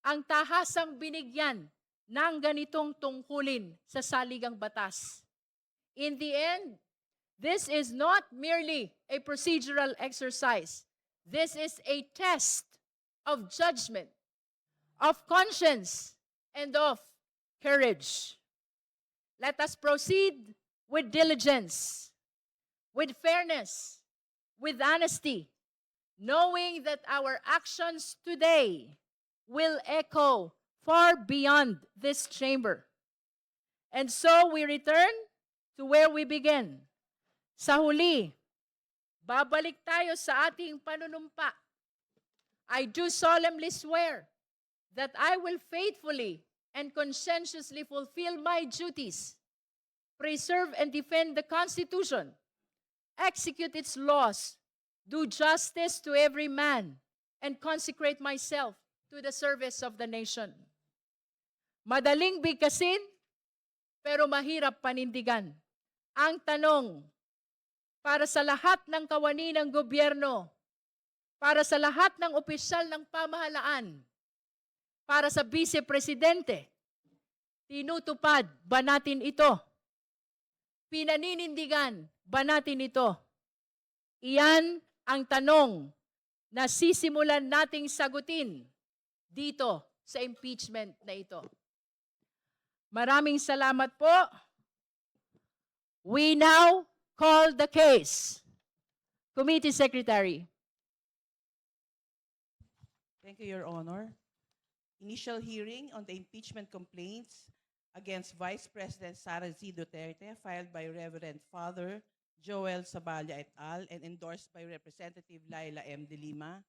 ang tahasang binigyan ng ganitong tungkulin sa saligang batas. In the end, this is not merely a procedural exercise. This is a test of judgment, of conscience, and of courage. Let us proceed with diligence, with fairness, with honesty, knowing that our actions today will echo far beyond this chamber. And so we return to where we begin. Sa huli, babalik tayo sa ating panunumpa. I do solemnly swear that I will faithfully and conscientiously fulfill my duties, preserve and defend the Constitution, execute its laws, do justice to every man, and consecrate myself to the service of the nation. Madaling bigkasin, pero mahirap panindigan. Ang tanong, para sa lahat ng kawani ng gobyerno, para sa lahat ng opisyal ng pamahalaan, para sa vice-presidente, tinutupad ba natin ito? Pinaninindigan ba natin ito? Iyan ang tanong na sisimulan nating sagutin dito sa impeachment na ito. Maraming salamat po. We now call the case. Committee Secretary. Thank you, Your Honor. Initial hearing on the impeachment complaints against Vice President Sara Z. Duterte filed by Reverend Father Joel Saballa et al. And endorsed by Representative Laila M. De Lima,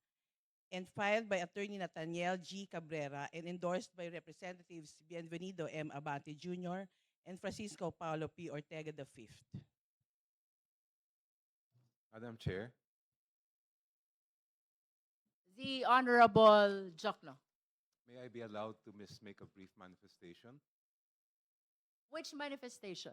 and filed by Attorney Nathaniel G. Cabrera and endorsed by Representatives Bienvenido M. Abante Jr. and Francisco Paulo P. Ortega V. Madam Chair, The Honorable Jokno. may I be allowed to make a brief manifestation? Which manifestation?